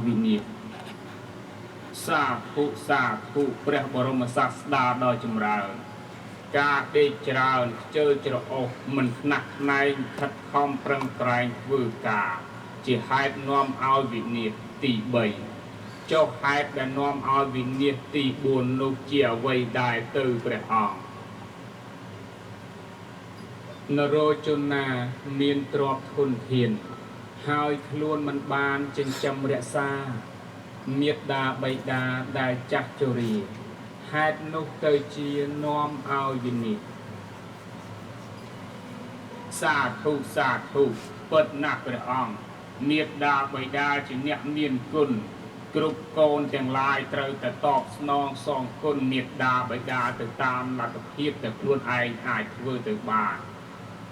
វិញ្ញាណសាធុព្រះបរមសាស្តាដ៏ចម្រើនការដេកច្រើនខ្ជិលច្រអូសមិនខ្នះខ្នែងខិតខំប្រឹងប្រែងធ្វើការជាហេតុនាំឲ្យវិនាសទី3ចុះហេតុដែលនាំឲ្យវិនាសទី4នោះជាអ្វីដែរទៅព្រះអង្គនរោជនណាមានទ្រព្យធនធានហើយខ្លួនមិនបានចិញ្ចឹមរក្សាមេត្តាបិតាដែលចាស់ជរាហេតុនោះទៅជានាំឲ្យវិនិច្ឆ័យសាធុពិតណាស់ព្រះអង្គមេត្តាបិតាជាអ្នកមានគុណគ្រប់កូនទាំងឡាយត្រូវតែតបស្នងសងគុណមេត្តាបិតាទៅតាមលទ្ធភាពដែលខ្លួនឯងអាចធ្វើទៅបាន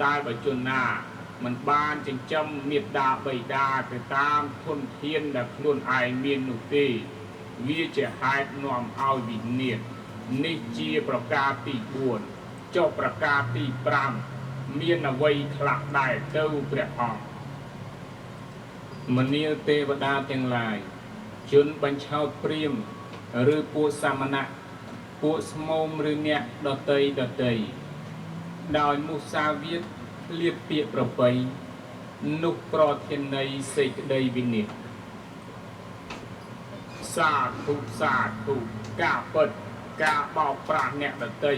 តែបើជនណាមិនបានចិញ្ចឹមមេត្តាបិតាទៅតាមធនធានដែលខ្លួនឯងមាននោះទេវាជាហេតុនាំឲ្យវិនាសនេះជាប្រការទី4ចុះប្រការទី5មានអ្វីខ្លះដែរទៅព្រះអង្គមនាលទេវតាទាំងឡាយជនបញ្ឆោតព្រាហ្មណ៍ឬពួកសាមណៈពួកស្មោមឬអ្នកដតីដោយមុសាវាទលៀបពាក្យប្របីនោះប្រធាន័យសេចក្តីវិនិច្ឆ័យសាធុការពិតការបោកប្រាស់អ្នកដតី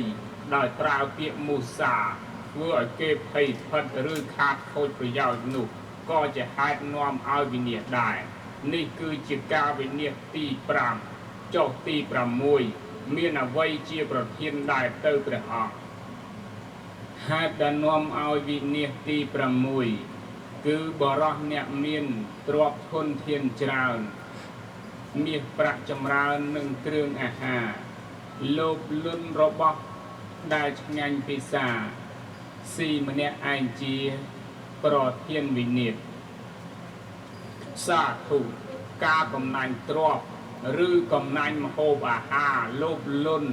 ដោយប្រើពាក្យមុសាធ្វើឲ្យគេភ័យភិតឬខាតខូចប្រយោជន៍នោះក៏ជាហេតុនាំឲ្យវិនាសដែរនេះគឺជាការវិនាសទី5ចុះទី6មានអ្វីជាប្រធានដែរទៅព្រះអង្គហេតុដែលនាំឲ្យវិនាសទី6គឺបរិសអ្នកមានទ្រព្យធនធានច្រើនមាសប្រាក់ចម្រើននិងគ្រឿងអាហារលោភលន់របស់ដែលឆ្ងាញ់ពិសាស៊ីម្នាក់ឯងជាប្រធានវិនាសសាធុការកំណាញ់ទ្រព្យឬកំណាញ់ម្ហូបអាហារលោភលន់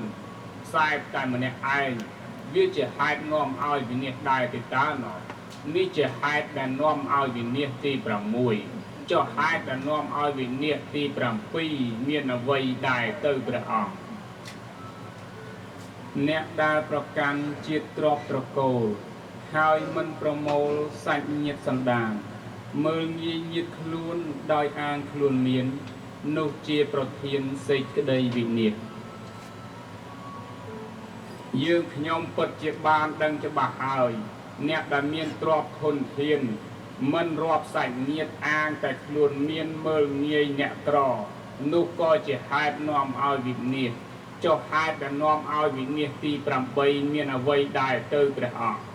ខ្សែតែម្នាក់ឯងវាជាហេតុនាំឲ្យវិនាសដែរទេតើនេះជាហេតុដែលនាំឲ្យវិនាសទី6ចុះហេតុដែលនាំឲ្យវិនាសទី7មានអ្វីដែរទៅព្រះអង្គអ្នកដែលប្រកាន់ជាតិទ្រព្យត្រកូលហើយមិនប្រមូលសាច់ញាតិសន្តានមើលងាយញាតិខ្លួនដោយអាងខ្លួនមាននោះជាប្រធានសេចក្តីវិនាសយើងខ្ញុំពិតជាបានដឹងច្បាស់ហើយអ្នកដែលមានទ្រព្យធនធានមិនរាប់សាច់ញាតិអាងតែខ្លួនមានមើលងាយអ្នកក្រនោះក៏ជាហេតុនាំឲ្យវិនាសចុះហេតុដែលនាំឲ្យវិនាសទី8មានអ្វីដែរទៅព្រះអង្គ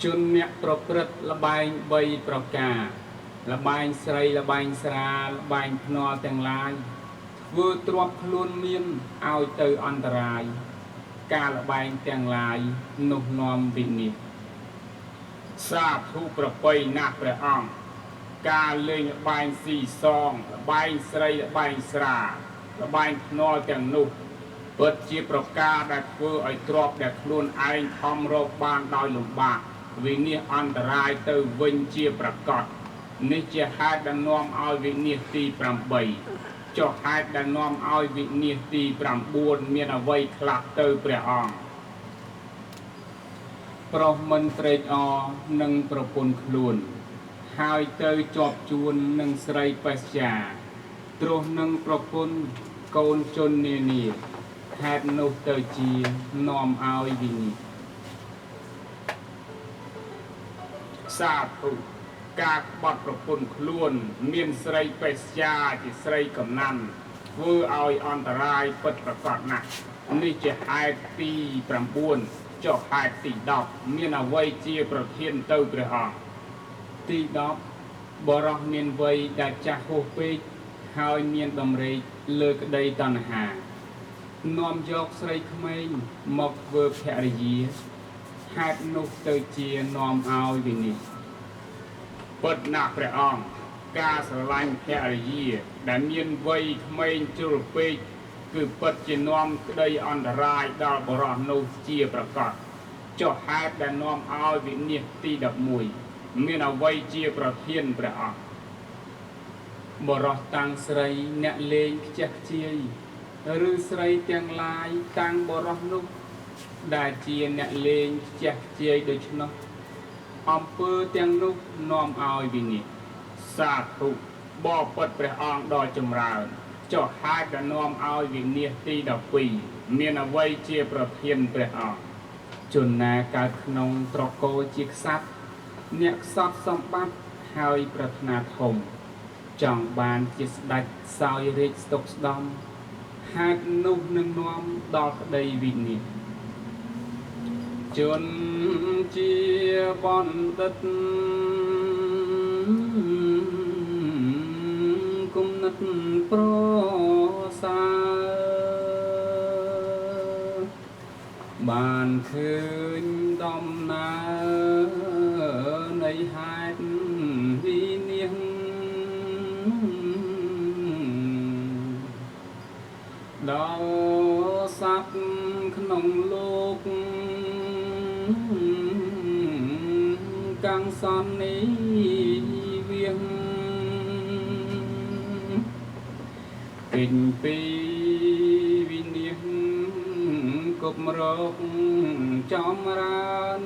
ជនអ្នកប្រព្រឹត្តល្បែង3ប្រការល្បែងស្រីល្បែងស្រាល្បែងភ្នាល់ទាំងឡាយធ្វើទ្រព្យខ្លួនមានឲ្យទៅអន្តរាយការល្បែងទាំងឡាយនោះនាំវិនាសសាធុប្របីណាស់ព្រះអង្គការលេងល្បែងស៊ីសងល្បែងស្រីល្បែងស្រាល្បែងភ្នាល់ទាំងនោះពិតជាប្រការដែលធ្វើឲ្យទ្រព្យដែលខ្លួនឯងខំរកបានដោយលំបាកវិនាសអន្តរាយទៅវិញជាប្រកបនេះជាហេតុដែលនាំឲ្យវិនាសទី8ចុះហេតុដែលនាំឲ្យវិនាសទី9មានអ្វីខ្លះទៅព្រះអង្គប្រុសមិនត្រេកអរនឹងប្រពន្ធខ្លួនហើយទៅជាប់ជួននឹងស្រីបេស្យាទ្រោះនឹងប្រពន្ធកូនជននានាហេតុនោះទៅជានាំឲ្យវិនិច្ឆ័យសាធុការក្បត់ប្រពន្ធខ្លួនមានស្រីបេស្យាជាស្រីកំណាន់ធ្វើឲ្យអន្តរាយពិតប្រាកដណាស់នេះជាហេតុទី9ចុះហេតុទី10មានអ្វីជាប្រធានទៅព្រះអង្គទី10បរិសមានវ័យដែលចាស់ហួសពេកហើយមានដំរេកលើក្តីតណ្ហានាំយកស្រីក្មេងមកធ្វើភរិយាហេតុនោះទៅជានាំឲ្យវិនិច្ឆ័យពិតណាស់ព្រះអង្គការស្រឡាញ់ភរិយាដែលមានវ័យក្មេងជ្រុលពេកគឺពិតជានាំក្តីអន្តរាយដល់បរិសនោះជាប្រកបចុះហេតុដែលនាំឲ្យវិនាសទី11មានអ្វីជាប្រធានព្រះអង្គ បរោះតាំងស្រីអ្នកលេងខ្ជះខ្ជាយឬស្រីទាំងឡាយតាំងបរោះនោះដែលជាអ្នកលេងខ្ជះខ្ជាយដូច្នោះអំពើទាំងនោះនាំឲ្យវិនិច្ឆ័យសាធុបបិទ្ធព្រះអង្គដ៏ចម្រើនចុះហេតុដែលនាំឲ្យវិនិច្ឆ័យទី12មានអ្វីជាប្រធានព្រះអង្គជនណាកើតក្នុងត្រកូលជាក្សត្រអ្នកខ្សត់សម្បត្តិហើយប្រាថ្នាធំចង់បានជាស្ដេចសោយរាជស្តុកស្ដំហេតុនោះនឹងនាំដល់ក្តីវិនិច្ឆ័យជនជាបណ្ឌិតគុណិតប្រសើរបានឃើញដំណើរនៃហេតុវិនិច្ឆ័យដល់សត្វក្នុងលោកកាំងសន្និវាសពេញពីវិនិច្ឆ័យគប់រកចំរាន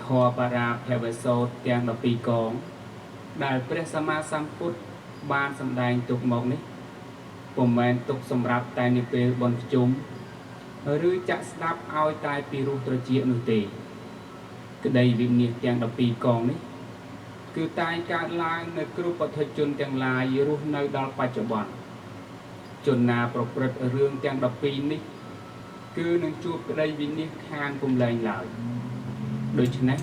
ធម៌បរាភវសូត្រទាំង12កងដែលព្រះសម្មាសម្ពុទ្ធបានសម្ដែងទុកមកនេះពុំមែនទុកសម្រាប់តែនាពេលបុណ្យភ្ជុំឬចាក់ស្ដាប់ឲ្យតែពីរោះត្រចៀកនោះទេក្តីវិនិច្ឆ័យទាំង12កងនេះគឺតែងកើតឡើងនៅគ្រប់ពុទ្ធជនទាំងឡាយរស់នៅដល់បច្ចុប្បន្នជនណាប្រព្រឹត្តរឿងទាំង12នេះគឺនឹងជួបក្តីវិនិច្ឆ័យខានពុំលែងឡើយដូច្នេះ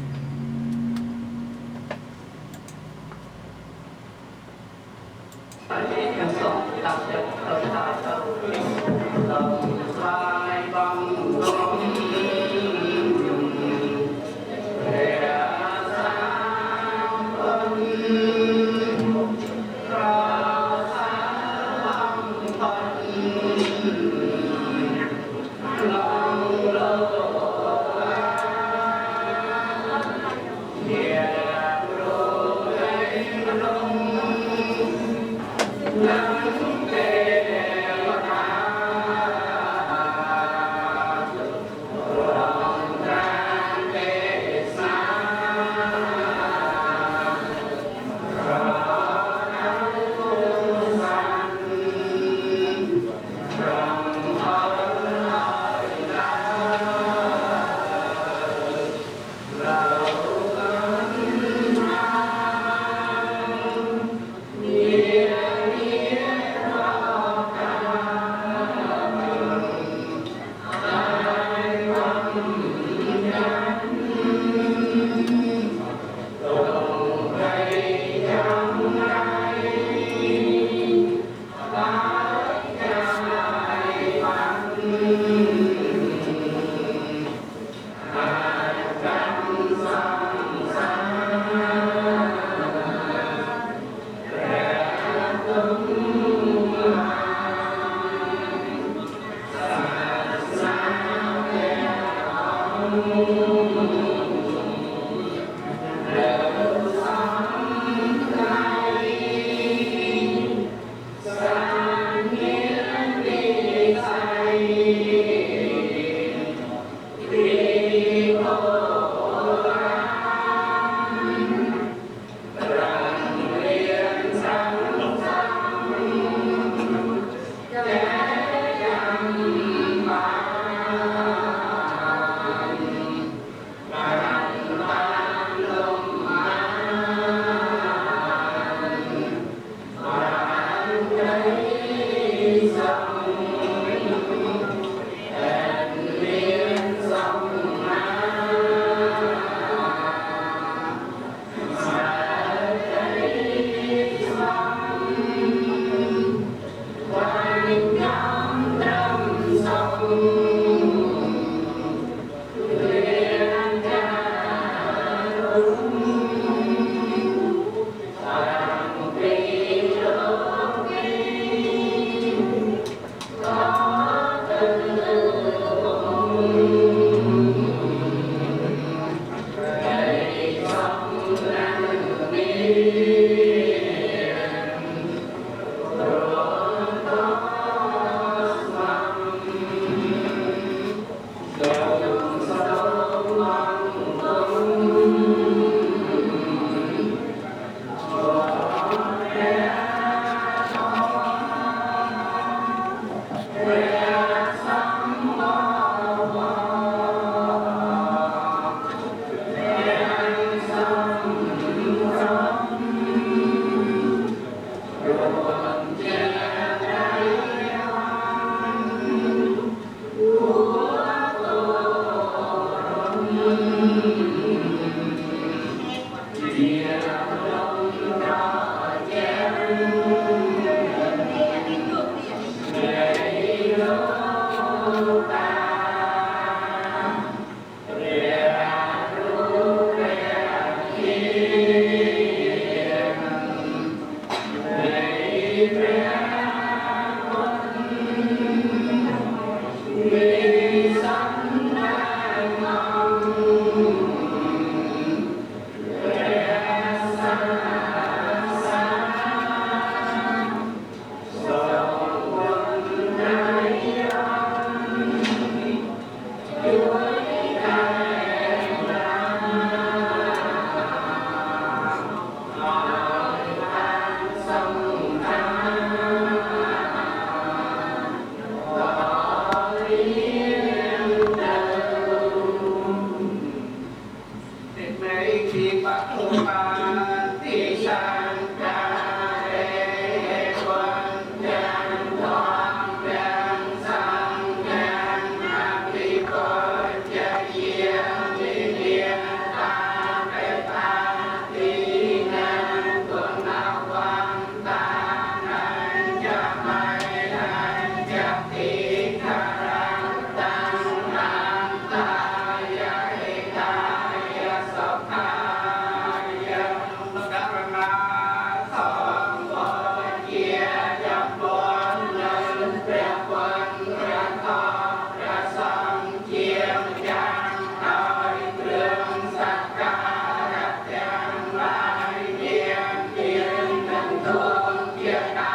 Yeah.